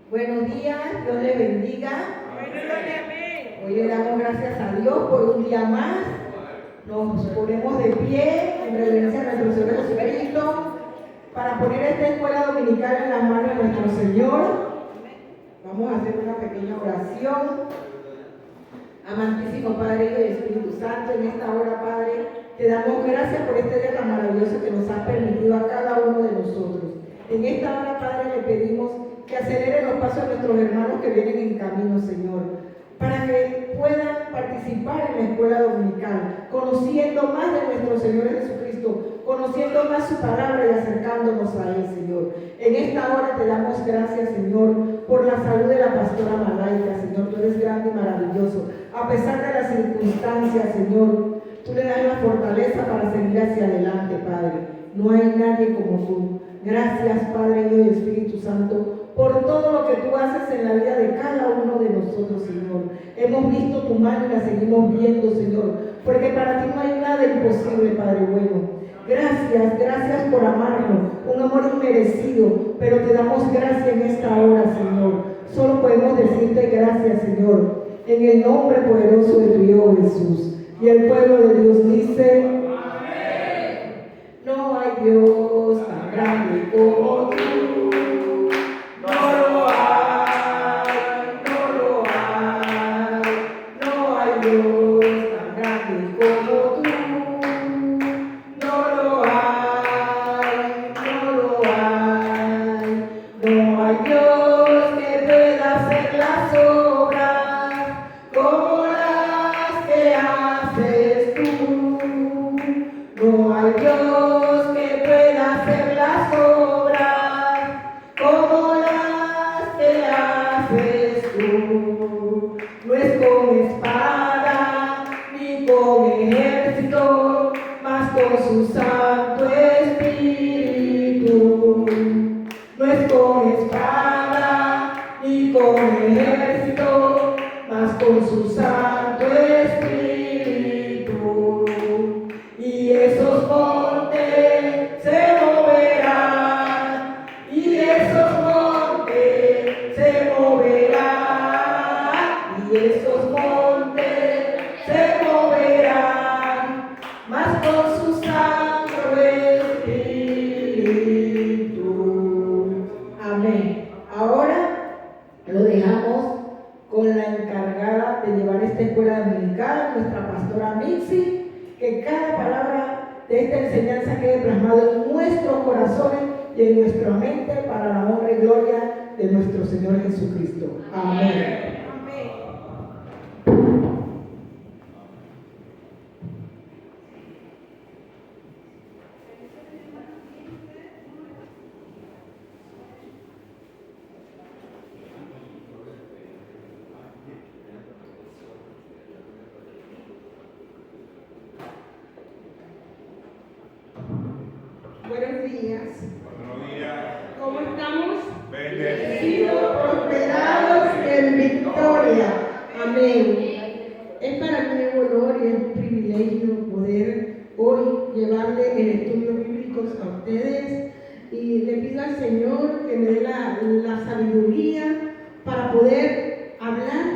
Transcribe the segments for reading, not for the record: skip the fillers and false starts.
Buenos días, Dios les bendiga. Amén. Hoy le damos gracias a Dios por un día más. Nos ponemos de pie en reverencia a nuestro Señor Jesucristo para poner esta escuela dominical en las manos de nuestro Señor. Vamos a hacer una pequeña oración. Amantísimo Padre y Espíritu Santo, en esta hora, Padre, te damos gracias por este día tan maravilloso que nos has permitido a cada uno de nosotros. En esta hora, Padre, le pedimos que acelere los pasos de nuestros hermanos que vienen en camino, Señor, para que puedan participar en la escuela dominical, conociendo más de nuestro Señor Jesucristo, conociendo más su palabra y acercándonos a Él, Señor. En esta hora te damos gracias, Señor, por la salud de la pastora Malaika, Señor. Tú eres grande y maravilloso. A pesar de las circunstancias, Señor, tú le das la fortaleza para seguir hacia adelante, Padre. No hay nadie como tú. Gracias, Padre Dios y Espíritu Santo, por todo lo que tú haces en la vida de cada uno de nosotros, Señor. Hemos visto tu mano y la seguimos viendo, Señor, porque para ti no hay nada imposible, Padre bueno. Gracias por amarnos, un amor inmerecido, pero te damos gracias en esta hora, Señor. Solo podemos decirte gracias, Señor, en el nombre poderoso de tu Hijo Jesús. Y el pueblo de Dios dice: amén. No hay Dios tan grande como tú. No lo hay, no lo hay. No hay Dios tan grande como tú. No lo hay, no lo hay. No hay Dios que pueda hacer las obras como las que haces tú. No hay Dios que pueda hacer las obras como las que haces tú. No es con espada ni con ejército, mas con su Santo Espíritu. No es con espada ni con ejército, mas con su Santo Espíritu. Y esos montes se moverán, y esos montes se moverán, y esos montes se moverán, mas con su Santo Espíritu. Amén. Ahora lo dejamos con la encargada de llevar esta escuela dominical, nuestra pastora Mixi, que cada palabra de esta enseñanza quede plasmada en nuestros corazones y en nuestra mente para la honra y gloria de nuestro Señor Jesucristo. Amén. Buenos días. Buenos días. ¿Cómo estamos? Bendecidos. Prosperados en victoria. Amén. Es para mí un honor y un privilegio poder hoy llevarle el estudio bíblico a ustedes, y le pido al Señor que me dé la sabiduría para poder hablar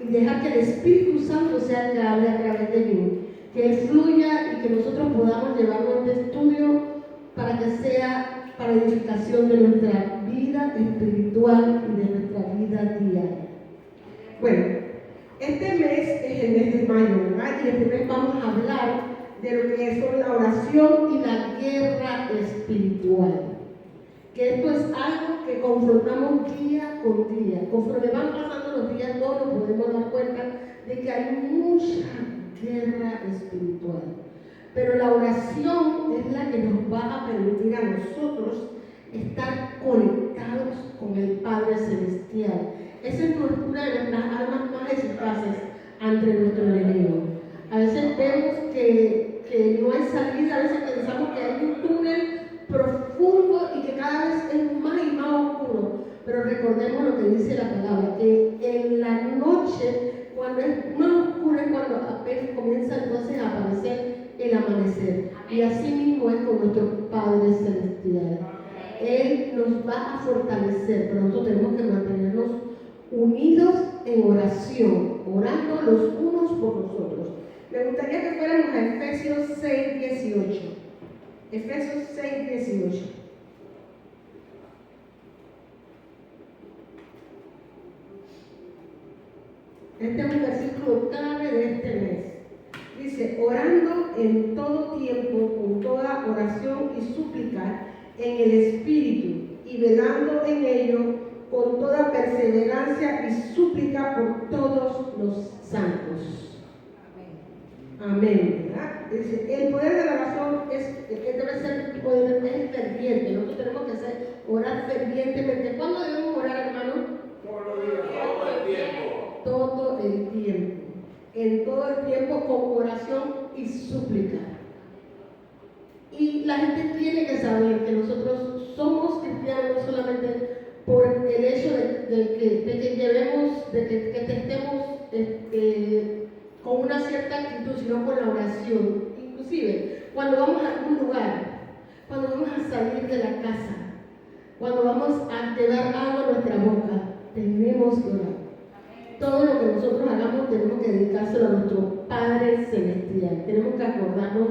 y dejar que el Espíritu Santo sea el que hable a través de mí, que Él fluya y que nosotros podamos llevarlo este estudio para que sea para edificación de nuestra vida espiritual y de nuestra vida diaria. Bueno, este mes es el mes de mayo, ¿verdad? Y este mes vamos a hablar de lo que es la oración y la guerra espiritual. Que esto es algo que confrontamos día con día. Conforme van pasando los días, todos nos podemos dar cuenta de que hay mucha guerra espiritual. Pero la oración es la que nos va a permitir a nosotros estar conectados con el Padre Celestial. Esa es una de las armas más eficaces ante nuestro enemigo. A veces vemos que no hay salida, a veces pensamos que hay un túnel profundo y que cada vez es más y más oscuro. Pero recordemos lo que dice la palabra, que en la noche, cuando es más oscuro, es cuando apenas comienza entonces a aparecer el amanecer. Y así mismo es con nuestro Padre Celestial. Él nos va a fortalecer, pero nosotros tenemos que mantenernos Me gustaría que fuéramos a Efesios 6:18. Efesios 6:18. Este es un versículo clave de este mes. Dice, orando en todo tiempo, con toda oración y súplica en el Espíritu, y velando en ello con toda perseverancia y súplica por todos los santos. Amén. ¿Verdad? Dice, el poder de la oración debe ser poder ferviente. Nosotros tenemos que orar fervientemente. ¿Cuándo debemos orar, hermano? Todo el tiempo. Todo el tiempo. En todo el tiempo con oración y súplica. Y la gente tiene que saber que nosotros somos cristianos no solamente por el hecho de que llevemos, de que estemos con una cierta actitud, sino con la oración. Inclusive, cuando vamos a algún lugar, cuando vamos a salir de la casa, cuando vamos a llevar agua a nuestra boca, tenemos que orar. Todo lo que nosotros hagamos tenemos que dedicárselo a nuestro Padre Celestial. Tenemos que acordarnos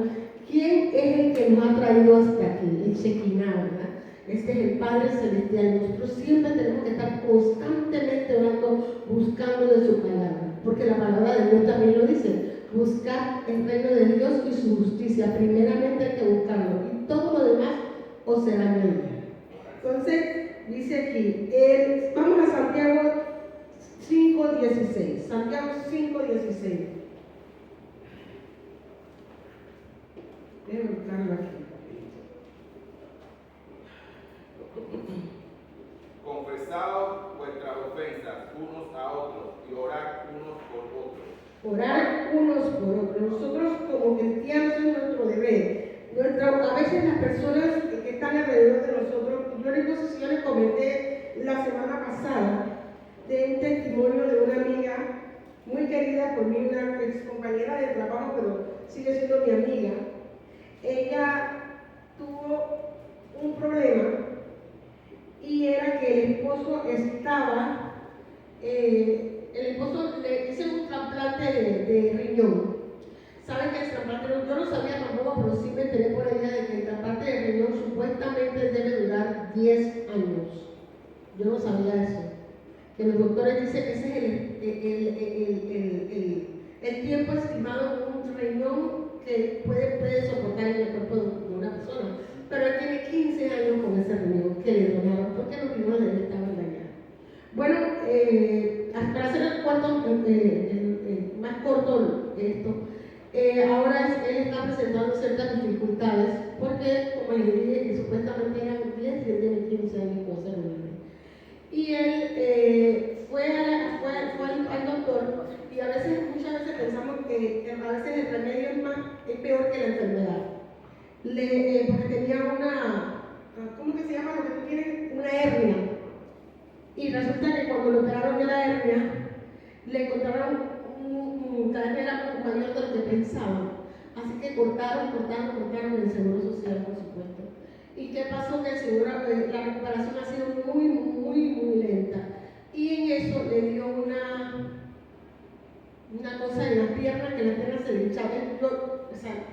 quién es el que nos ha traído hasta aquí, el Shekinah, ¿verdad? Este es el Padre Celestial. Nosotros siempre tenemos que estar constantemente orando, buscando de su palabra. Porque la palabra de Dios también lo dice. Buscar el reino de Dios y su justicia. Primeramente hay que buscarlo. Y todo lo demás os será añadido. Entonces, dice aquí, vamos a Santiago 5:16. Santiago 5:16. Déjenme buscarlo aquí. Confesaos vuestras ofensas unos a otros y orad unos por otros. Orar unos por otros. Nosotros como cristianos es nuestro deber. A veces las personas que están alrededor de nosotros, no sé si yo les comenté la semana pasada de un testimonio de una amiga muy querida por mí, una ex compañera de trabajo, pero sigue siendo mi amiga. Ella tuvo un problema y era que el esposo le hizo un trasplante de riñón. ¿Saben que el trasplante, yo no sabía tampoco, pero sí me enteré por ella de que el trasplante de riñón supuestamente debe durar 10 años. Yo no sabía eso. Que los doctores dicen que ese es el tiempo estimado de un riñón que puede soportar en el cuerpo de una persona. Pero él tiene 15 años con ese riñón que le donaron porque los riñones de él estaban dañados. Bueno, para hacer más corto esto, ahora él está presentando ciertas dificultades porque, como les dije, que supuestamente eran 10 y él tiene 15 años con ese riñón. Y él fue al doctor y muchas veces pensamos que a veces el remedio es peor que la enfermedad. Porque tenía ¿cómo que se llama lo que tú tienes? Una hernia. Y resulta que cuando lo operaron de la hernia, le encontraron cada vez era mayor de lo que pensaban. Así que cortaron el seguro social, por supuesto. ¿Y qué pasó? Que la recuperación ha sido muy, muy, muy lenta. Y en eso le dio una cosa en la pierna, que la pierna se le hinchaba,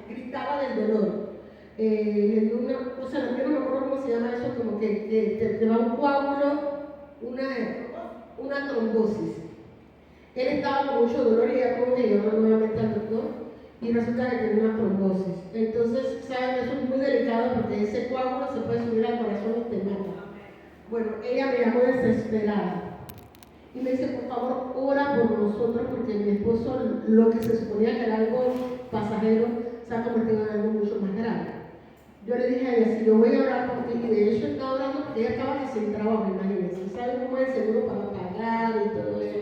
gritaba del dolor. Le dio una cosa en la pierna, no me acuerdo cómo se llama eso, como que te va un coágulo, una trombosis. Él estaba con mucho dolor y ya tuvo que llevarlo nuevamente al doctor y resulta que tenía una trombosis. Entonces, saben, eso es muy delicado porque ese coágulo se puede subir al corazón y te mata. Bueno, ella me llamó desesperada y me dice, por favor, ora por nosotros porque mi esposo, lo que se suponía que era algo pasajero, se ha convertido en algo mucho más grave. Yo le dije a ella, si yo voy a orar por ti, y de hecho estaba orando porque ella estaba que se entraba, imagínense, ¿saben cómo es el seguro para pagar y todo eso?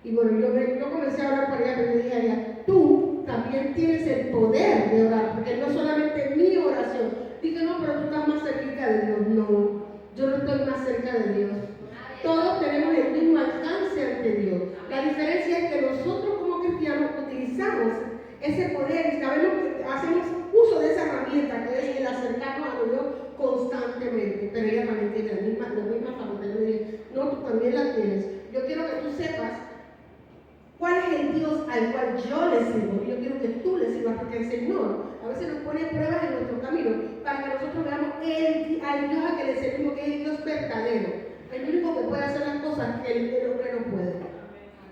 Y bueno, yo comencé a orar por ella, pero le dije a ella, tú también tienes el poder de orar, porque no solamente mi oración. Dije, no, pero tú estás más cerca de Dios. No, yo no estoy más cerca de Dios. Todos tenemos el mismo alcance ante Dios. La diferencia es que nosotros como cristianos utilizamos ese poder y sabemos que hacemos uso de esa herramienta que es el acercarnos a Dios constantemente. Pero ella también tiene la misma facultad. Yo le dije, no, tú también la tienes. Yo quiero que tú sepas ¿Cuál es el Dios al cual yo le sirvo? Y yo quiero que tú le sirvas, porque el Señor a veces nos pone pruebas en nuestro camino para que nosotros veamos al Dios a que le servimos, que es el Dios verdadero, el único que puede hacer las cosas que el hombre no puede.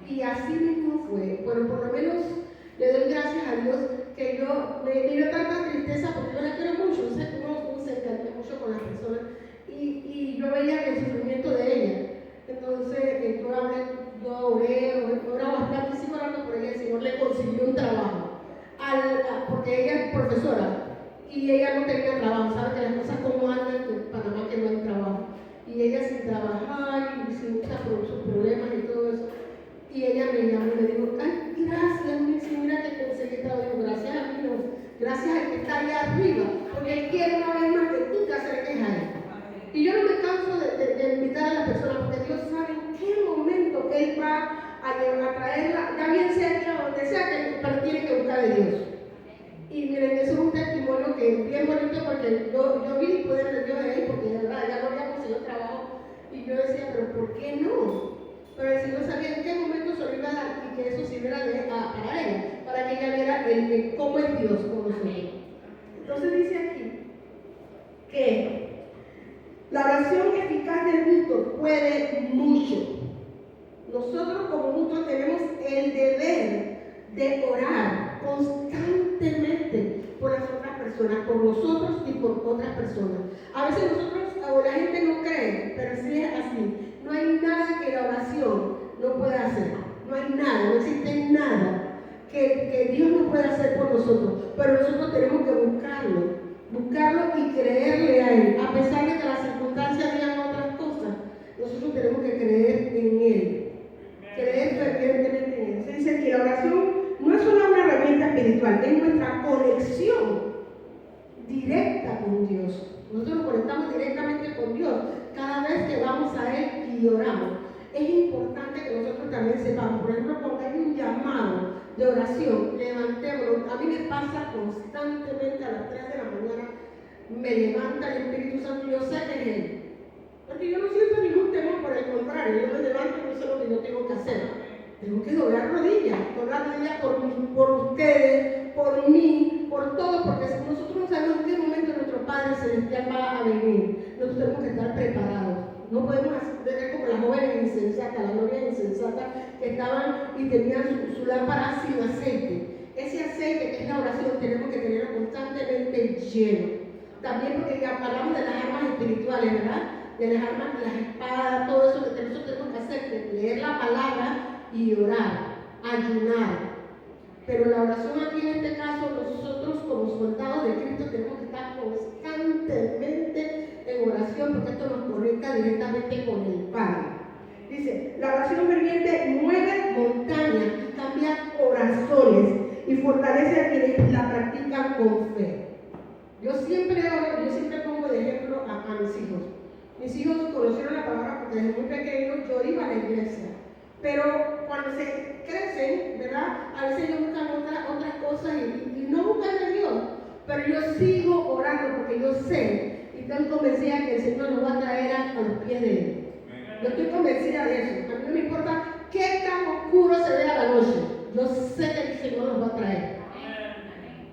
Y así mismo fue. Bueno, por lo menos le doy gracias a Dios que me dio tanta tristeza, porque yo la quiero mucho, uno se encanta mucho con las personas, y yo veía el sufrimiento de ella. Entonces yo oré bastante, sigo orando por ella. El Señor le consiguió un trabajo, porque ella es profesora y ella no tenía trabajo. Sabe que las cosas como andan en Panamá, que no hay trabajo, y ella sin trabajar y sin sus problemas y todo eso. Y ella me llamó y me dijo: ay, gracias, mira que conseguí trabajo. Gracias a mí, no, gracias al que está allá arriba, porque Él quiere una vez más que tú te acerques a Él. Y yo no me canso de invitar a las personas, porque Dios sabe en qué momento Él va a traerla, ya bien sea que donde sea, pero tiene que buscar de Dios. Y miren, eso es un testimonio que es bien bonito, porque yo vi el poder de Dios ahí, porque de verdad ya no había conseguido trabajo, y yo decía: pero ¿por qué no? Pero el Señor sabía en qué momento se lo iba a dar, y que eso sirviera para ella, para que ella viera cómo es Dios con nosotros. Entonces dice aquí que la oración eficaz del justo puede mucho. Nosotros como justos tenemos el deber de orar constantemente por las otras personas, por nosotros y por otras personas. A veces la gente no cree, pero sí es así. No hay nada que la oración no pueda hacer. No hay nada, no existe nada que Dios no pueda hacer por nosotros. Pero nosotros tenemos que buscarlo y creerle a Él. A pesar de que las circunstancias digan otras cosas, nosotros tenemos que creer en Él. Creer fervientemente en Él. Se dice que la oración no es solo una herramienta espiritual, es nuestra conexión directa con Dios. Nosotros nos conectamos directamente con Dios cada vez que vamos a Él y oramos. Es importante que nosotros también sepamos, por ejemplo, cuando hay un llamado de oración, levantémonos. A mí me pasa constantemente a las 3 de la mañana, me levanta el Espíritu Santo y yo sé que es Él. Porque yo no siento ningún temor, por el contrario, yo me levanto y no sé lo que yo tengo que hacer. Tengo que doblar rodillas por ustedes, por mí, por todo, porque si nosotros no sabemos en qué momento nuestro Padre Celestial va a venir, nosotros tenemos que estar preparados. No podemos hacer como las jóvenes insensatas, las novias insensatas que estaban y tenían su lámpara sin aceite. Ese aceite que es la oración tenemos que tenerlo constantemente lleno. También porque ya hablamos de las armas espirituales, ¿verdad? De las armas, de las espadas, todo eso que nosotros tenemos que hacer, que leer la palabra y orar, ayunar. Pero la oración aquí en este caso, nosotros como soldados de Cristo tenemos que estar constantemente en oración, porque esto nos conecta directamente con el Padre. Dice, la oración ferviente mueve montañas y cambia corazones y fortalece a quienes la practican con fe. Yo siempre oro, yo siempre pongo de ejemplo a mis hijos. Mis hijos conocieron la palabra porque desde muy pequeños yo iba a la iglesia. Pero cuando se crecen, ¿verdad? A veces ellos buscan otras cosas y no buscan a Dios. Pero yo sigo orando porque yo sé y estoy convencida que el Señor nos va a traer a los pies de Él. Yo estoy convencida de eso. A mí no me importa qué tan oscuro se vea la noche. Yo sé que el Señor nos va a traer.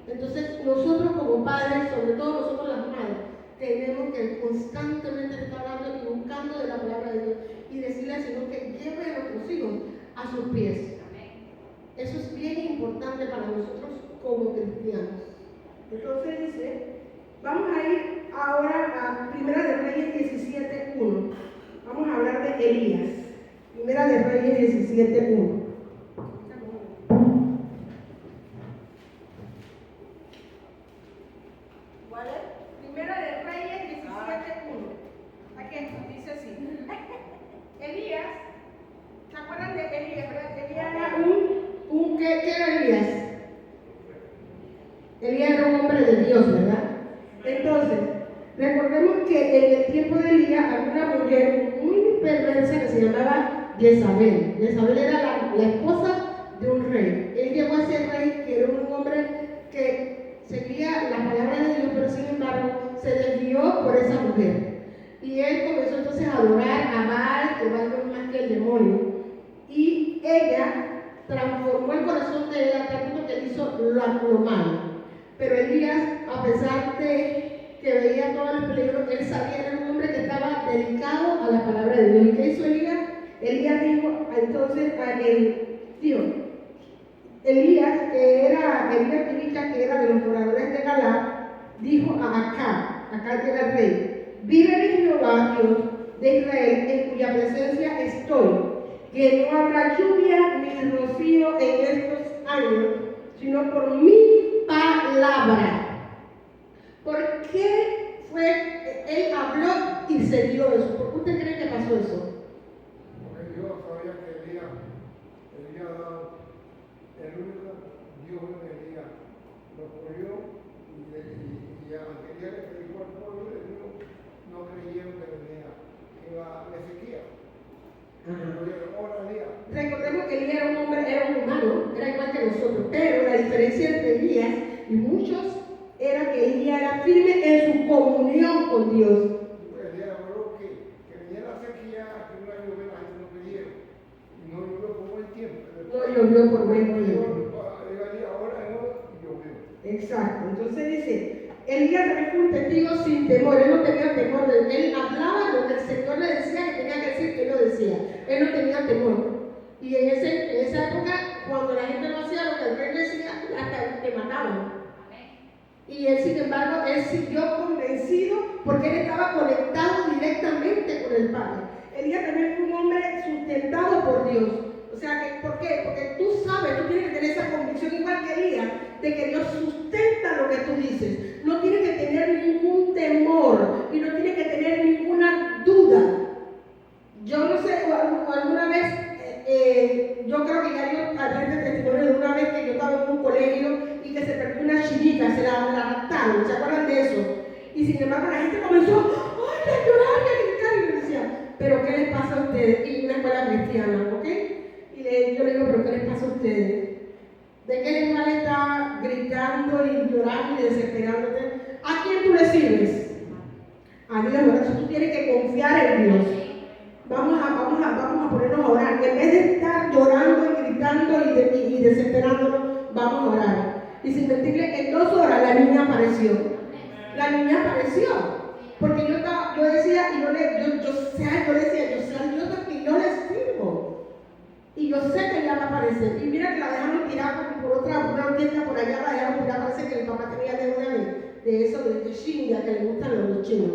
Entonces, nosotros como padres, sobre todo nosotros las madres, tenemos que constantemente estar hablando y buscando de la palabra de Dios y decirle al Señor que lleve a nuestros hijos a sus pies. Eso es bien importante para nosotros como cristianos. Entonces dice, vamos a ir ahora a Primera de Reyes 17:1. Vamos a hablar de Elías. Primera de Reyes 17:1. ¿Cuál es? Primera de Reyes 17:1. Aquí dice así. Elías, ¿se acuerdan de Elías? Elías era ¿Qué era Elías? Elías era un hombre de Dios, ¿verdad? Entonces, recordemos que en el tiempo de Elías había una mujer muy perversa que se llamaba Jezabel. Jezabel era la esposa de un rey. Él llegó a ser rey, que era un hombre que seguía la palabra de Dios, pero sin embargo se desvió por esa mujer. Y él comenzó entonces a adorar a Baal, que Baal no es más que el demonio. Y ella transformó el corazón de él a tal punto que él hizo lo malo. Pero Elías, a pesar de que veía todos los peligros, él sabía que era un hombre que estaba dedicado a la palabra de Dios. ¿Y qué hizo Elías? Elías dijo entonces a él, tío, Elías, que era de los moradores de Galá, dijo a Acab era el rey: vive Jehová, Dios de Israel, en cuya presencia estoy, que no habrá lluvia ni rocío en estos años, sino por mi palabra. ¿Por qué él habló y se dio eso? ¿Por qué usted cree que pasó eso? Porque Dios sabía que Elías dado el único Dios en Elías lo cogió y a Elías le predicó al pueblo de Dios, no creyeron que venía, que iba la sequía. Recordemos que Elías era un humano, era igual que nosotros, pero la diferencia entre Elías y muchos era que Elías era firme en su comunión con Dios. Elías habló que venía la sequía, que una lluvia la gente no pidiera, y no llovió por buen tiempo. No llovió por buen tiempo. Ahora no llovió. Exacto, entonces dice, Elías también fue un testigo sin temor, él no tenía temor, él hablaba lo que el Señor le decía que tenía que decir, que él lo decía, él no tenía temor. Y en esa época, cuando la gente no hacía lo que el rey decía, hasta te mataban. Y él, sin embargo, él siguió convencido porque él estaba conectado directamente con el Padre. Elías también fue un hombre sustentado por Dios. O sea, ¿por qué? Porque tú sabes, tú tienes que tener esa convicción igual que Elías, de que Dios sustenta lo que tú dices. No tienes que tener ningún temor y no tienes que tener ninguna duda. Yo no sé, alguna vez, yo creo que ya yo hablé de testimonio de una vez que yo estaba en un colegio y que se perdió una chinita, se la raptaron, ¿se acuerdan de eso? Y sin embargo la gente comenzó a llorar y a gritar, y yo decía, ¿pero qué les pasa a ustedes? Y una escuela cristiana, ¿ok? Y yo le digo, ¿pero qué les pasa a ustedes? ¿De qué les vale estar gritando y llorando y desesperándote? ¿A quién tú le sirves? A Dios, ¿verdad? Si tú tienes que confiar en Dios. Vamos a ponernos a orar. En vez de estar llorando y gritando y desesperándonos, vamos a orar. Y sin mentirle, en 2 horas la niña apareció. La niña apareció. Porque yo decía, y yo decía, yo sé al Dios que yo le sirvo. Y yo sé que ella va a aparecer. Y mira que la dejaron tirar por una orquesta por allá, la dejaron tirar. Parece que el papá tenía deuda de eso, de Shinga, que le gustan los chinos.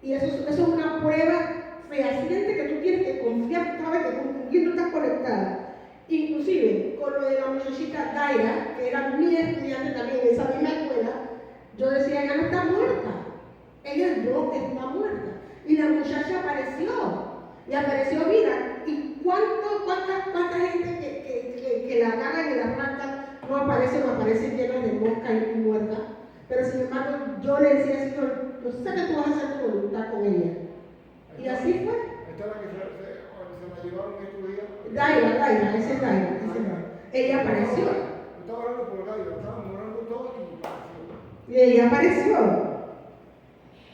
Y eso es una prueba fehaciente que tú tienes que confiar, sabes que con quién tú estás conectada. Inclusive, con lo de la muchachita Daira, que era mi estudiante también en esa misma escuela, yo decía, ella no está muerta. Ella no está muerta. Y la muchacha apareció. Y apareció vida. ¿Y cuánta gente que la agarran y la arrancan no aparecen llenas de mosca y muertas? Pero sin embargo, yo le decía al Señor, yo sé que tú vas a hacer tu voluntad con ella. Y así fue. Esta es la que se la llevaron estos días. Daira, ese es Daira. Ella apareció. Estaba orando por Daira, estaban orando todo y apareció. Y ella apareció.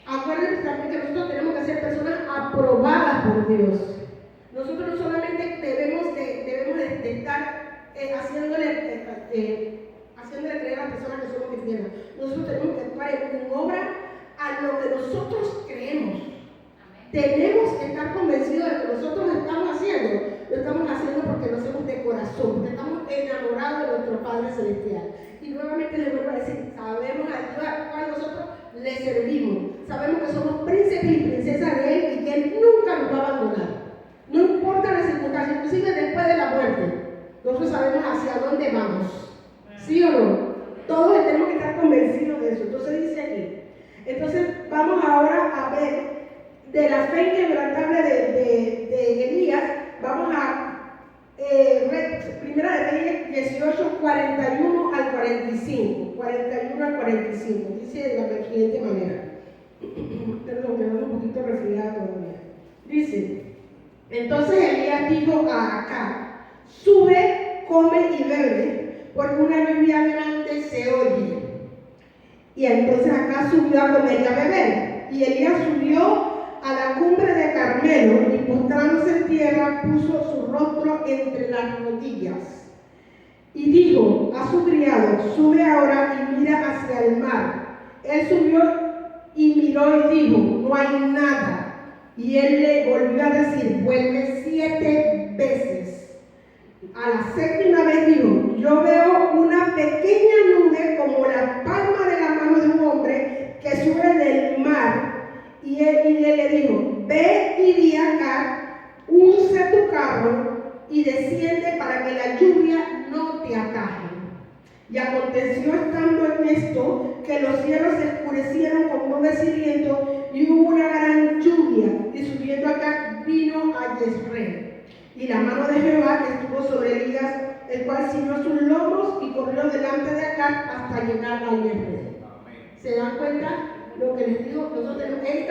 Acuérdense también que nosotros tenemos que ser personas aprobadas por Dios. Nosotros no solamente debemos de estar haciéndole creer a las personas que somos cristianas. Nosotros tenemos que actuar en obra a lo que nosotros creemos. Tenemos que estar convencidos de que nosotros lo estamos haciendo porque lo hacemos de corazón, porque estamos enamorados de nuestro Padre Celestial. Y nuevamente les vuelvo a decir, sabemos a cuál nosotros le servimos. Sabemos que somos príncipes y princesas de Él y que Él nunca nos va a abandonar. No importa las circunstancias, inclusive después de la muerte, nosotros sabemos hacia dónde vamos. ¿Sí o no? Todos tenemos que estar convencidos de eso. Entonces dice aquí. Entonces vamos ahora a ver de la fe inquebrantable de Elías. Vamos a Primera de Reyes 18, 41 al 45. 41 al 45. Dice de la siguiente manera. Perdón, me da un poquito resfriada todavía. Dice, entonces Elías dijo a Acab, sube, come y bebe, porque una lluvia grande se oye. Y entonces Acab subió a comer y a beber. Y Elías subió a la cumbre de Carmelo y postrándose en tierra puso su rostro entre las rodillas Y dijo a su criado: sube ahora y mira hacia el mar. Él subió y miró y dijo: no hay nada. Y él le volvió a decir: vuelve 7 veces. A la 7ª vez dijo: yo veo una pequeña nube como la palma de la mano de un hombre que sube del mar. Y él le dijo: ve y di acá, unce tu carro y desciende para que la lluvia no te ataje. Y aconteció estando en esto que los cielos se oscurecieron con nubes y viento, y hubo una gran lluvia, y subiendo acá vino a Jezreel. Y la mano de Jehová estuvo sobre Elías, el cual ciñó sus lomos y corrió delante de acá hasta llegar a Jezreel. ¿Se dan cuenta lo que les digo? Nosotros, él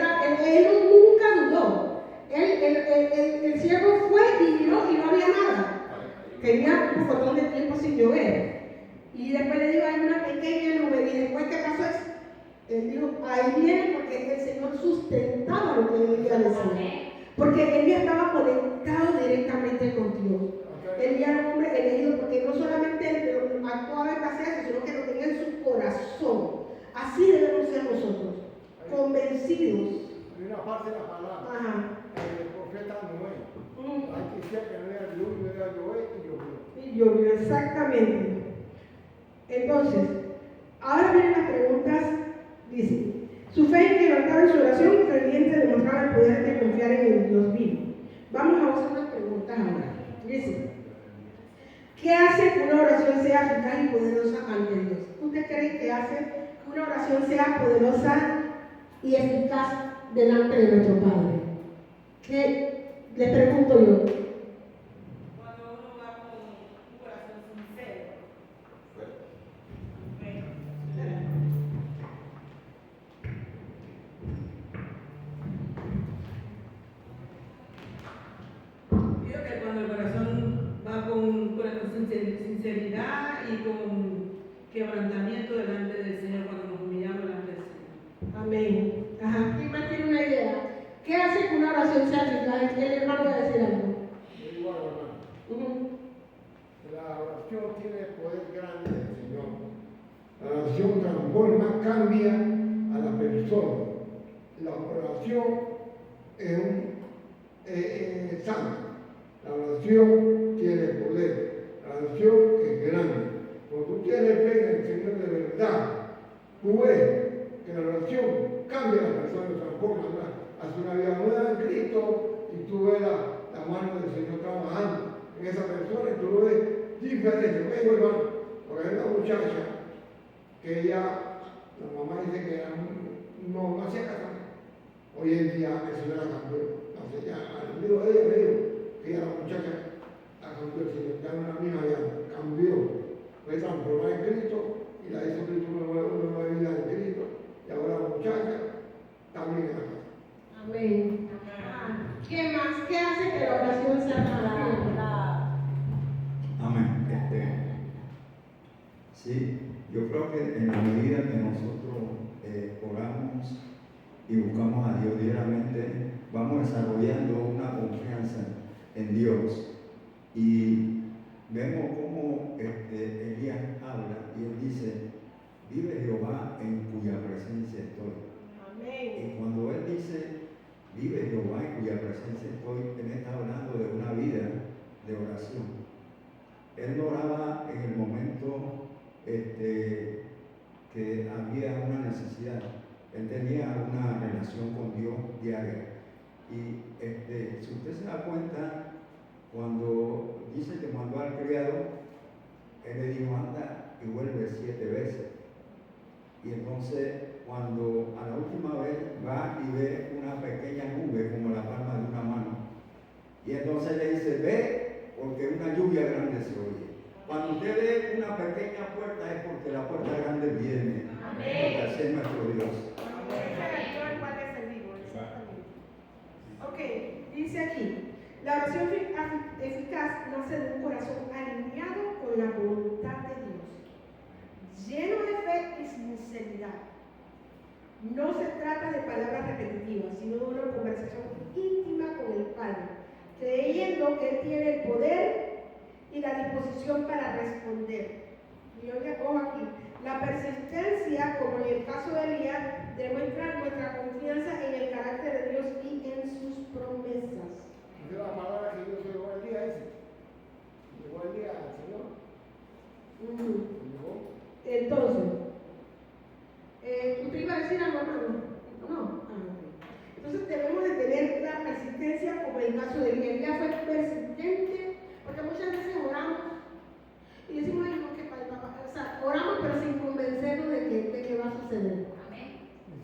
nunca dudó. El siervo fue y miró y no había nada. Tenía un montón de tiempo sin llover. Y después le digo: hay una pequeña nube. Y después, ¿qué pasó? Él dijo: ahí viene, porque el Señor sustentaba lo que él iba a decir. Porque él ya estaba conectado directamente con Dios. Él ya era un hombre elegido, porque no solamente actuaba en base a eso, sino que lo tenía en su corazón. Así debemos ser nosotros, convencidos. Hay una parte de la palabra. Ajá. El profeta Noé. Hay que decir que no era luz, no era llover y llovió. Y llovió, exactamente. Entonces, ahora vienen las preguntas. Dice: su fe inquebrantable en su oración y ferviente demostraba el poder de confiar en el Dios vivo. Vamos a hacer unas preguntas ahora. Dice: ¿qué hace que una oración sea eficaz y poderosa ante Dios? ¿Usted cree que hace que una oración sea poderosa y eficaz delante de nuestro Padre? ¿Qué le pregunto yo? Cuando uno va con un corazón sincero. Creo que cuando el corazón va con sinceridad y con quebrantamiento delante del Señor, cuando nos humillamos delante del Señor. Amén. Ajá. ¿Quién más tiene una idea? ¿Qué hace que una oración sea eficaz? El hermano va a decir algo. Yo igual, hermano. La oración tiene poder grande del Señor. La oración transforma, cambia a la persona. La oración es santa. La oración tiene poder. La oración es grande. Cuando tú tienes fe en el Señor de verdad, tú ves que la oración cambia a la persona, transforma, hace una vida nueva en Cristo, y tú ves la mano del Señor trabajando en esa persona y tú lo ves diferente. Vengo, hermano, porque hay una muchacha que ella, la mamá dice que no hacía casamiento. Hoy en día el Señor la cambió. Entonces ya, al amigo de ella me dijo que ella, la muchacha, la cambió el Señor, ya no era misma, ya cambió. Fue transformada en Cristo y la hizo Cristo una nueva vida en Cristo. Y ahora la muchacha también en la casa. Amén. ¿Qué más? ¿Qué hace que la oración sea eficaz? Amén. Sí, yo creo que en la medida que nosotros oramos y buscamos a Dios diariamente, vamos desarrollando una confianza en Dios. Y vemos cómo Elías habla y él dice: vive Jehová en cuya presencia estoy. Amén. Y cuando él dice vive Jehová en cuya presencia estoy, él está hablando de una vida de oración. Él no oraba en el momento que había una necesidad. Él tenía una relación con Dios diaria. Y si usted se da cuenta, cuando dice que mandó al criado, él le dijo: anda y vuelve 7 veces. Y entonces, cuando a la última vez va y ve una pequeña nube como la palma de una mano, y entonces le dice: ve, porque una lluvia grande se oye. Cuando usted ve una pequeña puerta es porque la puerta grande viene. Amén. Porque así es nuestro Dios. Ok, dice aquí: la oración eficaz nace de un corazón alineado con la voluntad de Dios, lleno de fe y sinceridad. No se trata de palabras repetitivas, sino de una conversación íntima con el Padre, creyendo que Él tiene el poder y la disposición para responder. Y yo le pongo aquí, la persistencia, como en el caso de Elías, demuestra nuestra confianza en el carácter de Dios y en sus promesas. Dice la palabra que Dios llegó el día ese. Llegó el día al Señor. Llegó. Entonces, ¿usted iba a decir algo, hermano? No. Ok. Entonces debemos de tener la persistencia como en el caso de Elías. Elías fue persistente, porque muchas veces oramos y decimos, ay, no, que para el papá. O sea, oramos pero sin convencernos de que va a suceder.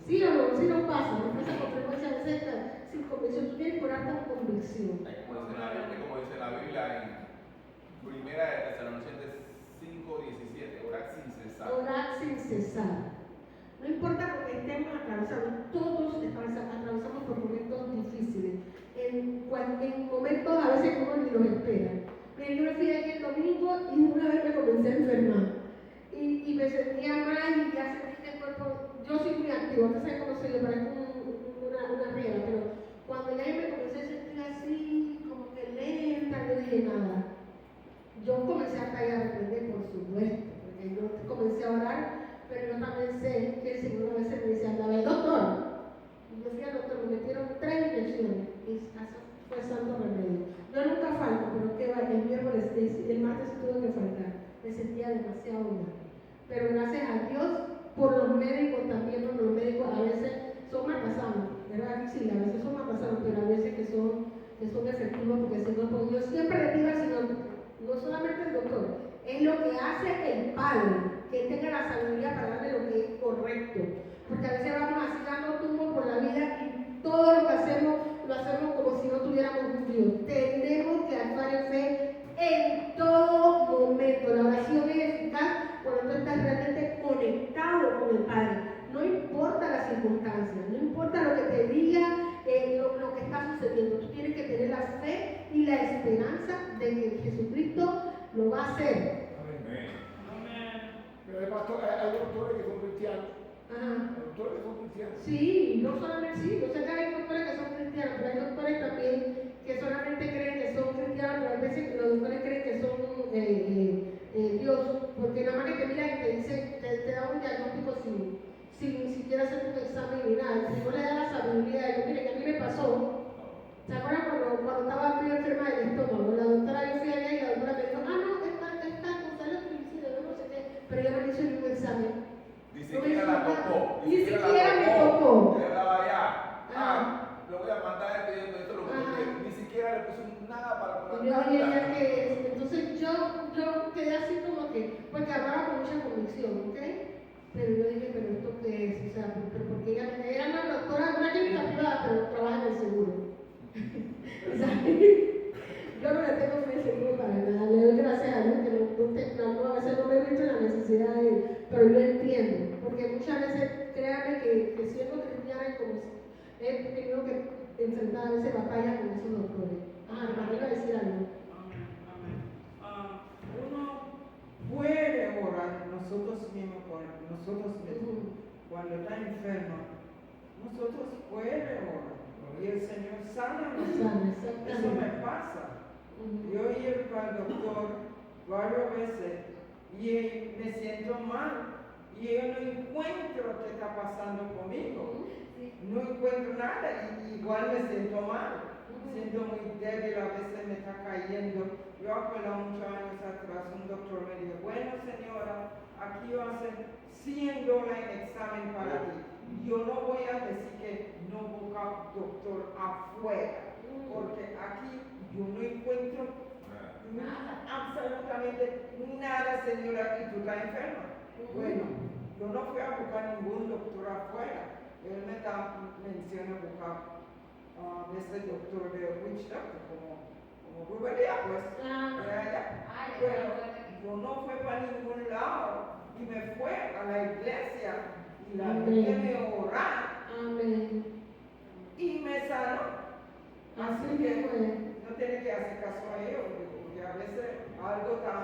¿Sí o no? Sí nos pasa, ¿no? Pasa con frecuencia a veces sin convicción. Tú tienes que orar con convicción. Como dice la Biblia en Primera de Tesalonicenses 5:17, orar sin cesar. Orar sin cesar. No importa lo que estemos atravesando, todos atravesamos por momentos difíciles. En momentos a veces que uno ni los espera. Miren, yo me fui aquí el domingo y una vez me comencé a enfermar. Y me sentía mal y ya sentí que el cuerpo. Yo soy muy activa, ustedes saben cómo soy, yo parezco una riera, pero cuando ya me comencé a sentir así, como que lenta, no dije nada. Yo comencé a caer a reprender, por supuesto, porque yo comencé a orar, pero yo también sé que el Señor a veces me dice, anda, ve, doctor. Y yo fui al doctor, me metieron 3 inyecciones y eso fue santo remedio. Yo nunca falto, pero que va, el miércoles, el martes tuve que faltar, me sentía demasiado mal. Pero gracias a Dios, por los médicos también, porque los médicos a veces son matasanos, ¿verdad? Sí, a veces son matasanos, pero a veces que son efectivos, porque si no, pues yo siempre le pido al Señor, no solamente el doctor, es lo que hace el Padre, que él tenga la sabiduría para darle lo que es correcto. Porque a veces vamos así dando tumbos por la vida y todo lo que hacemos, lo hacemos como si no tuviéramos un Dios. Tenemos que actuar en fe en todo momento. La oración es eficaz cuando tú estás realmente conectado con el Padre. No importa las circunstancias, no importa lo que te diga, lo que está sucediendo. Tú tienes que tener la fe y la esperanza de que Jesucristo lo va a hacer. Pero pastor, hay doctores que son cristianos. Ajá. Hay doctores que son cristianos. Sí, no solamente sí, yo sé que hay doctores que son cristianos, pero hay doctores también que solamente creen que son cristianos, pero a veces los doctores creen que son Dios, porque nada más que te miran y te dice, te da un diagnóstico sin siquiera hacer un examen ni nada. Si no le da la sabiduría, yo, mire, que a mí me pasó. ¿Se acuerdan cuando estaba muy enferma del estómago? La doctora, yo fui allá y la doctora me dijo, no, está con salud triglicéridos, no sé qué, pero yo no le hice ningún examen. Ni siquiera la tocó. Ni siquiera me tocó. Yo estaba allá. Lo voy a mandar esto lo que ni siquiera le puse nada para poner. Entonces yo quedé así como que, porque hablaba con mucha convicción, ¿ok? Pero yo dije, pero esto qué es, o sea, pero porque ella era una doctora, una clínica privada, pero trabaja en el seguro. O sea, yo no le tengo fe seguro para nada, le doy gracias a Dios que a veces no me he visto en la necesidad de él, pero yo entiendo, porque muchas veces, créanme que siendo cristiana como he tenido que enfrentar a veces batallas con esos doctores. Para iba a decir algo. Uno puede orar nosotros mismos por nosotros mismos. Cuando está enfermo, nosotros podemos orar. Y el Señor sana a nosotros. Eso me pasa. Yo he ido al doctor varias veces y me siento mal. Y yo no encuentro qué está pasando conmigo. No encuentro nada y igual me siento mal. Siento muy débil, a veces me está cayendo. Yo acuerdo muchos años atrás, un doctor me dijo, bueno señora, aquí va a ser $100 en examen para ti. Yo no voy a decir que no busca doctor afuera, porque aquí yo no encuentro nada, absolutamente nada, señora, y tú estás enferma. Bueno, yo no fui a buscar ningún doctor afuera. Él me menciona buscar ese doctor de Witch Doctor, como brujería, pues. Bueno, yo no fui para ningún lado y me fue a la iglesia y la gente me orar. Amén. Y me sanó. Así que no tiene que hacer caso a ellos, porque a veces algo está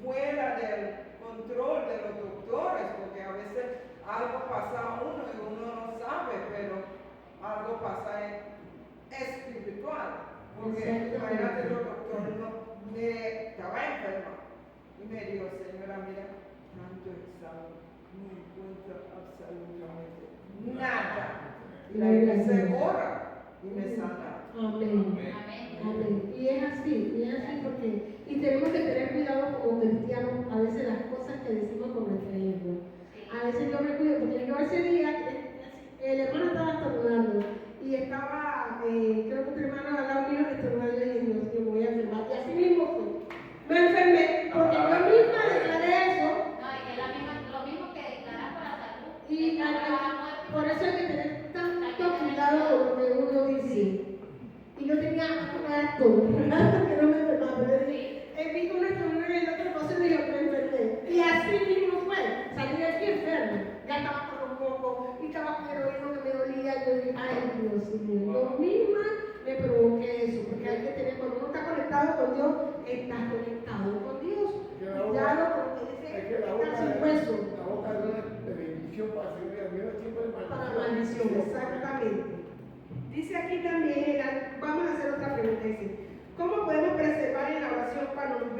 fuera del control de los doctores, porque a veces algo pasa a uno y uno no sabe, pero algo pasa espiritual. Porque imagínate, los doctores me estaba Y me dijo, señora, mira, tanto examen, no encuentro absolutamente nada. Y la iglesia ora y me sana. Amén. Amén. Y es así porque, y tenemos que tener cuidado como cristianos, a veces las cosas que decimos con nuestra lengua. A veces yo me cuido, porque yo ese día, el hermano estaba estornudando y estaba, creo que tu hermano al lado mío estornudando y dije, Dios, yo me voy a enfermar. Y así mismo fue. Me enfermé, porque yo misma declaré eso. No, y que lo mismo que declarar para la salud. Y por eso hay que tener tanto cuidado con lo que uno dice. Y yo tenía un acto, que no me enfermaba, pero vi una estornuda y el otro cosa me dijo que me enfermé. Y así mismo fue, salí de aquí enfermo. Ya estaba con los mocos, y estaba con el oído que me dolía. Y yo dije, ay Dios mío, yo misma me provoqué eso, porque hay que tener, cuando uno está conectado con Dios, estás conectado con Dios. Cuidado porque dice, está sin hueso. La boca no es de bendición para servir a Dios, siempre es Para maldición, exactamente. Dice aquí también, vamos a hacer otra pregunta, dice, ¿cómo podemos preservar en la oración cuando no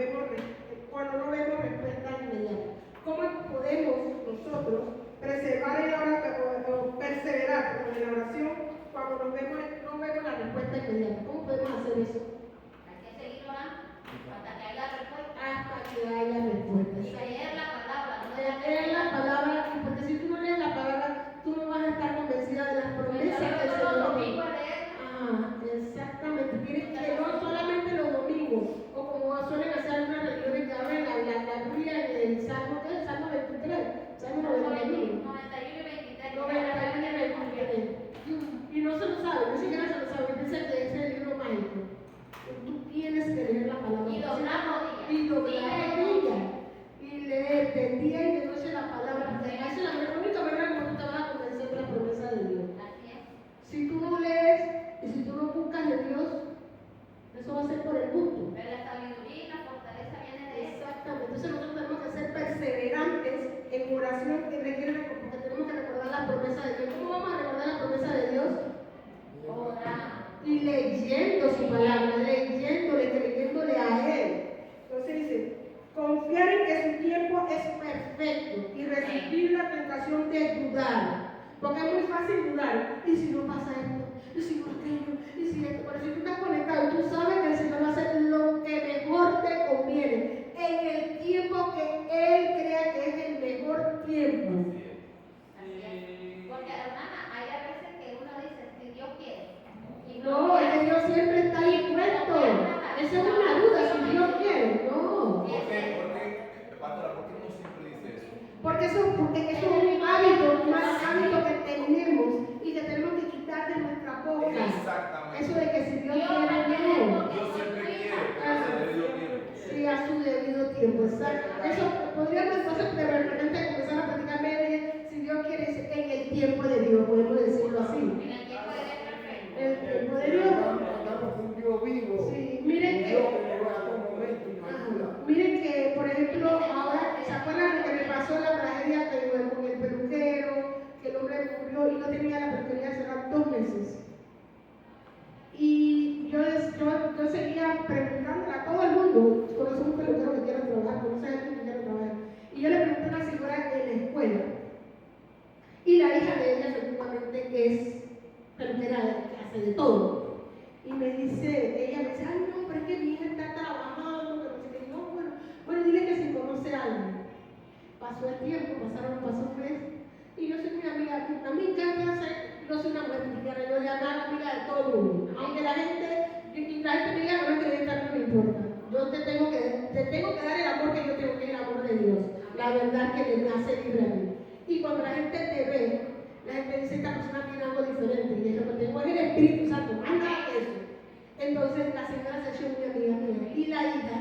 vemos respuesta inmediata? ¿Cómo podemos nosotros preservar en la oración, o perseverar en la oración cuando no vemos la respuesta inmediata? ¿Cómo podemos hacer eso? Hay que seguir orando hasta que haya respuesta. Hasta que haya respuesta. Y leer la palabra, no Leer la palabra, porque si tú no lees la palabra, tú no vas a estar convencida de las promesas que el Señor los te domingos leer. Exactamente. Tienes que no solamente los domingos, o como suelen hacer algunas religiones que abren la Biblia en el Salmo, ¿qué es el Salmo 23? Salmo 91. 91 y 23. 91 y 23. Y no se lo sabe, ni siquiera se lo sabe, piensa que ese es el libro mágico. Tú tienes que leer la palabra. Y doblar rodillas. Y doblar rodillas. Y leer de día y de noche la palabra. Esa es la única manera como tú te vas a convencer de la promesa de Dios. Así es. Si tú no lees y si tú no buscas de Dios, eso va a ser por el gusto. Pero la sabiduría y la fortaleza viene de eso. Exactamente. Entonces nosotros tenemos que ser perseverantes en oración que requiere, porque tenemos que recordar la promesa de Dios. ¿Cómo vamos a recordar la promesa de Dios? Orando. Y leyendo su palabra, leyéndole, creyéndole a Él. Entonces dice, confiar en que su tiempo es perfecto y resistir la tentación de dudar. Porque es muy fácil dudar. ¿Y si no pasa esto? ¿Y si no aquello? ¿Y si esto? Pero si tú estás conectado y tú sabes que el Señor va a hacer lo que mejor te conviene, en el tiempo que Él crea que es el mejor tiempo. Así es. Porque, hermana, hay a veces que uno dice, si Dios quiere. Y No, es que Dios siempre está dispuesto. Esa es una duda, si Dios quiere. No. ¿Por qué, pastora, por qué no siempre dice eso? Porque eso es un hábito, un mal hábito que tenemos y que tenemos que quitar de nuestra boca. Exactamente. Eso de que si Dios quiere, no. Yo siempre quiero, pero a su debido tiempo. Sí, a su debido tiempo, exacto. Eso podríamos entonces de repente comenzar a platicar si Dios quiere, en el tiempo de Dios, podemos decirlo así. En el tiempo de Dios perfecto. El tiempo de Dios. Estamos con un Dios vivo. Sí, miren Un que. Dios que nos va a todo momento y nos ayuda. Miren que, por ejemplo, ahora, ¿se acuerdan de que me pasó la tragedia con el peluquero? Que el hombre murió y no tenía la peluquería cerrada 2 meses. Y yo seguía preguntándole a todo el mundo, conoce un peluquero que quiera trabajar, conoce a alguien que quiera trabajar. Y yo le pregunté a una señora en la escuela. Y la hija de ella efectivamente es peluquera, que hace de todo. Y ella me dice, ay no, pero es que mi hija está trabajando, pero no sé qué. No, bueno, dile que si conoce a alguien. Pasó el tiempo, pasó un mes. Y yo soy muy amiga, a mí me encanta hacer, yo soy una mujer cristiana, yo le amo amiga de todo el mundo. Aunque la gente me diga no me creyenta, no me importa. Yo te tengo que dar el amor que yo tengo, que es el amor de Dios. La verdad que me hace libre a mí. Y cuando la gente te ve, la gente dice, esta persona tiene algo diferente. Y es lo que tengo es el Espíritu Santo, más nada que eso. Entonces la señora se echó muy amiga mía. Y la hija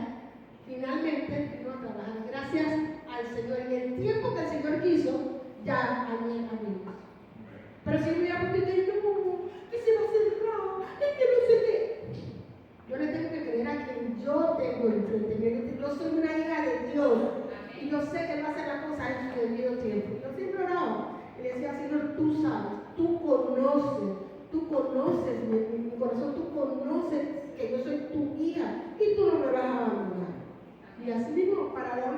finalmente vino a trabajar. Gracias al Señor. En el tiempo que el Señor quiso, ya había amigos. Pero si me hubiera puesto que no, que se va a cerrar, es que no sé qué. Yo le tengo que creer a quien yo tengo enfrente. Yo soy una hija de Dios. Y yo sé que Él va a hacer las cosas en su debido tiempo. Yo siempre oraba y le decía, Señor, tú sabes, tú conoces mi corazón, tú conoces que yo soy tu hija y tú no me vas a abandonar. Y así mismo, para la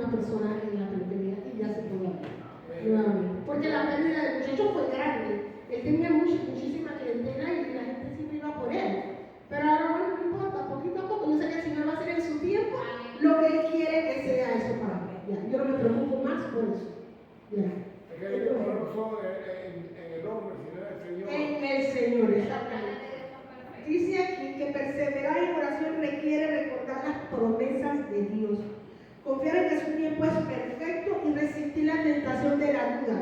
una persona en la peluquería y ya se pudo ver nuevamente. Porque la pérdida del muchacho fue grande. Él tenía muchísima clientela y la gente siempre iba por él. Pero ahora, bueno, no importa, poquito a poco. Yo sé que el Señor va a hacer en su tiempo lo que Él quiere que sea eso para mí. Ya, yo no me preocupo más por eso. Ya. Es que ellos no son en el hombre, sino en el Señor. En el Señor, exactamente. Dice aquí que perseverar en oración requiere recordar las promesas de Dios, confiar en que su tiempo es perfecto y resistir la tentación de la duda.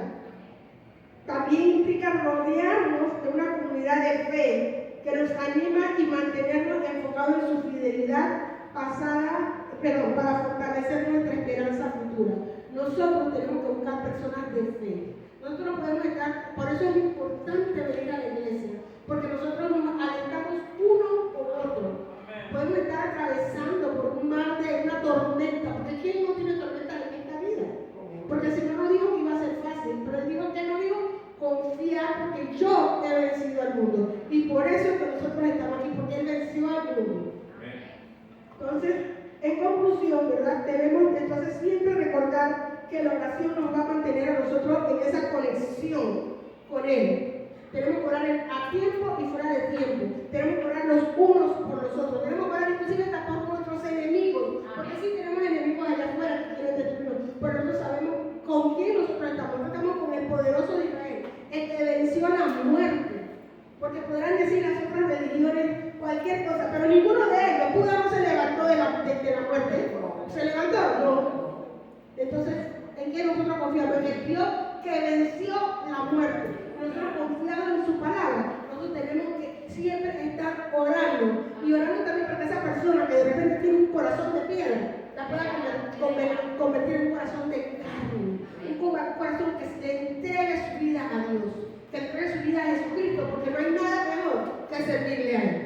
También implica rodearnos de una comunidad de fe que nos anima y mantenernos enfocados en su fidelidad para fortalecer nuestra esperanza futura. Nosotros tenemos que buscar personas de fe. Nosotros podemos estar, por eso es importante venir a la iglesia, porque nosotros nos alentamos uno por otro. Podemos estar atravesando por un mar de una tormenta, porque ¿quién no tiene tormenta en esta vida? Porque el Señor no dijo que iba a ser fácil, pero Él dijo que no dijo confiar, porque yo he vencido al mundo. Y por eso es que nosotros estamos aquí, porque Él venció al mundo. Entonces, en conclusión, ¿verdad? Debemos entonces siempre recordar que la oración nos va a mantener a nosotros en esa conexión con Él. Tenemos que orar a tiempo y fuera de tiempo. Tenemos que orar los unos por los otros. Tenemos que orar inclusive hasta por nuestros enemigos. Porque sí tenemos enemigos allá afuera que quieren destruirnos. Pero nosotros sabemos con quién nosotros estamos. Nosotros estamos con el poderoso de Israel, el que venció la muerte. Porque podrán decir las otras religiones cualquier cosa, pero ninguno de ellos, Buda no se levantó de la muerte. ¿Se levantó? No. Entonces, ¿en qué nosotros confiamos? En el Dios que venció la muerte. Nosotros confiamos en su palabra. Nosotros tenemos que siempre estar orando. Y orando también para que esa persona que de repente tiene un corazón de piedra, la pueda convertir en un corazón de carne. Un corazón que se entregue su vida a Dios. Que entregue su vida a Jesucristo, porque no hay nada mejor que servirle a Él.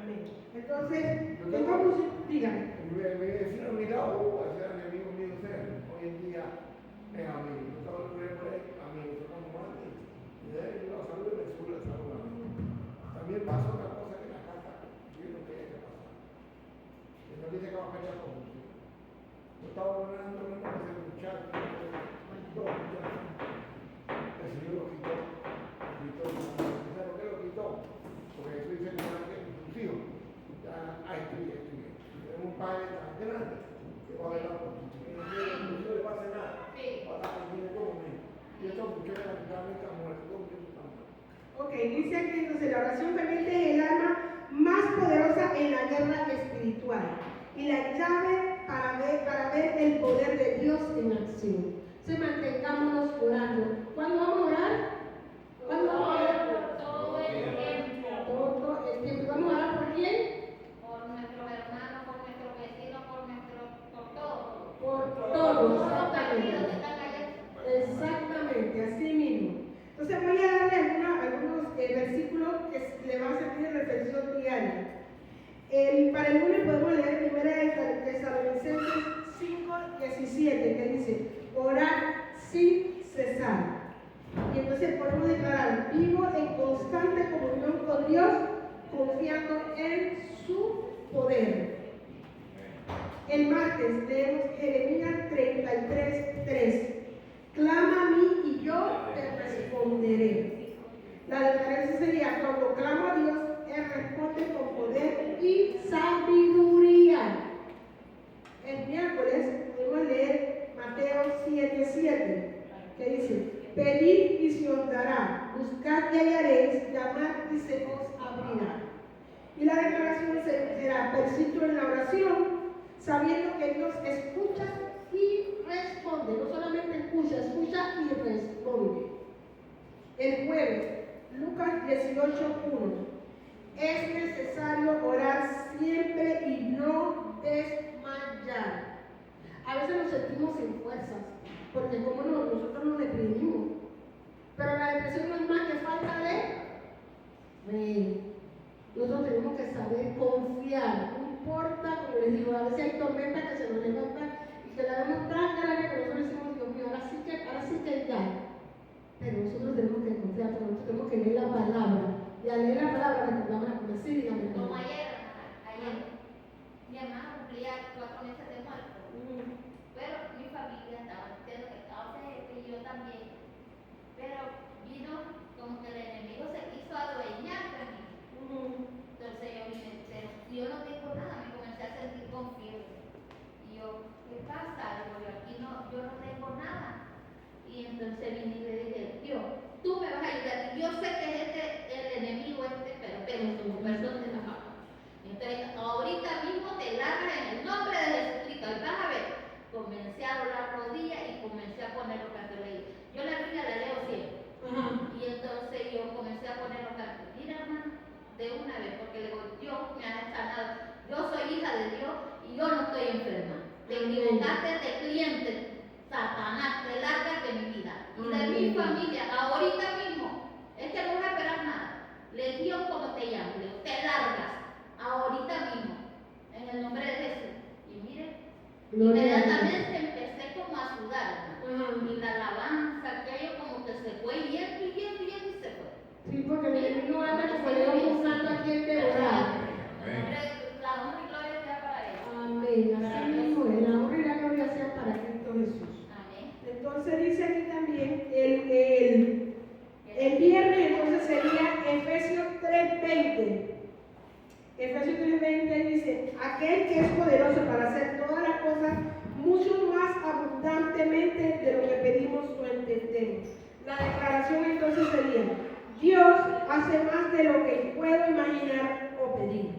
Amén. Entonces, en conclusión, dígame. Mi vecino a mi lado, ese enemigo mío, hoy en día es amigo. Yo estaba por ahí, amigo, yo como antes. Y de ahí yo lo saludo y me suelo saludar. También pasa otra cosa que en la casa, yo no quería que pasara. Que no dice que va a pelear conmigo. Yo estaba orando con ese muchacho, dos muchachos. El Señor lo quitó. ¿Sabes por qué lo quitó? Porque eso dice que tus hijos ya estudian. Tenemos un padre tan grande que va a ver la política. No le va a hacer nada. Va a estar conmigo como mí. Y estos muchachos naturalmente han muerto. Todos muchachos están muertos. Ok, dice aquí entonces la oración ferviente es el arma más poderosa en la guerra espiritual y la llave para ver el poder de Dios en acción. Se mantengámonos orando. ¿Cuándo vamos a orar? ¿Cuándo vamos a orar? Todo el tiempo. Todo el tiempo. ¿Vamos a orar por quién? Por nuestros hermanos, por nuestros vecinos, por todos. Por todos. Todos los partidos que están allá. Exactamente, así mismo. Entonces voy a darle algunos versículos que le van a servir de reflexión diaria. Para el lunes podemos leer 1 Tesalonicenses 5:17, que dice, orar sin cesar. Y entonces podemos declarar, vivo en constante comunión con Dios, confiando en su poder. El martes leemos Jeremías 33:3. Clama a mí y yo te responderé. La declaración sería, cuando clamo a Dios, Él responde con poder y sabiduría. El miércoles podemos leer Mateo 7:7, que dice, pedid y se os dará, buscad y hallaréis, llamad y se os abrirá. Y la declaración será, persiste en la oración, sabiendo que Dios escucha y responde. No solamente escucha y responde. El jueves, Lucas 18:1. Es necesario orar siempre y no desmayar. A veces nos sentimos sin fuerzas, porque como nosotros nos deprimimos. Pero la depresión no es más que falta de fe. Nosotros tenemos que saber confiar. No importa, como les digo, a veces hay tormentas que se nos levantan y que la vemos tan grande que nosotros decimos, Dios mío, ahora sí que ya. Pero nosotros tenemos que confiar, nosotros tenemos que leer la palabra. Y al leer la palabra recordamos la promesa y dígame. Como ayer, mi hermano cumplía 4 meses de muerto. Pero perdón de la palabra. Entonces, ahorita mismo te largas en el nombre de Jesucristo. Y vas a ver, comencé a doblar rodillas y comencé a poner los cantos. Yo la Biblia la leo siempre. Y entonces yo comencé a poner los cantos. Mira, hermano, de una vez, porque le digo, Dios me ha sanado. Yo soy hija de Dios y yo no estoy enferma. Te equivocaste de cliente, Satanás, te largas de mi vida y de mi familia, ahorita mismo. Es que no voy a esperar nada. Legión, como te llamo, te largas, ahorita mismo, en el nombre de Jesús. Y mire, inmediatamente empecé como a sudar, ¿no? Y la alabanza, aquello como que se fue yendo y se fue. Sí, porque el enemigo anda como león buscando a quien devorar. La honra y gloria sea para él. Amén. Así mismo es. La honra y la gloria sea para Cristo Jesús. Amén. Entonces dice aquí también el viernes, entonces sería Efesios 3:20. Efesios 3:20 dice, aquel que es poderoso para hacer todas las cosas mucho más abundantemente de lo que pedimos o entendemos. La declaración entonces sería, Dios hace más de lo que puedo imaginar o pedir.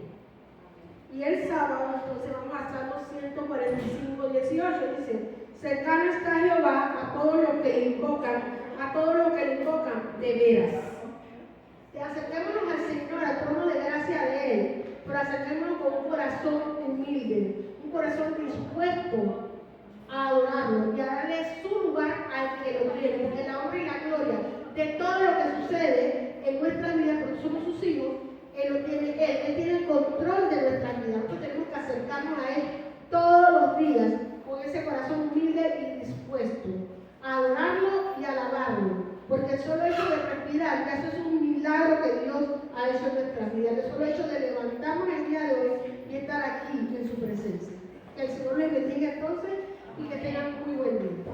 Y el sábado, entonces vamos a Salmo 145:18, dice, cercano está Jehová a todos los que le invocan, de veras. Acerquémonos al Señor, al trono de gracia de Él, pero acerquémonos con un corazón humilde, un corazón dispuesto a adorarlo y a darle su lugar al que lo tiene, porque la honra y la gloria de todo lo que sucede en nuestra vida, porque somos sus hijos, Él lo tiene Él tiene el control de nuestra vida. Nosotros tenemos que acercarnos a Él todos los días con ese corazón humilde y dispuesto a adorarlo y alabarlo, porque el solo hecho de respirar, que eso es un milagro que Dios ha hecho en nuestra vida, el solo hecho de levantarnos el día de hoy y estar aquí en su presencia. Que el Señor les bendiga entonces y que tengan muy buen día.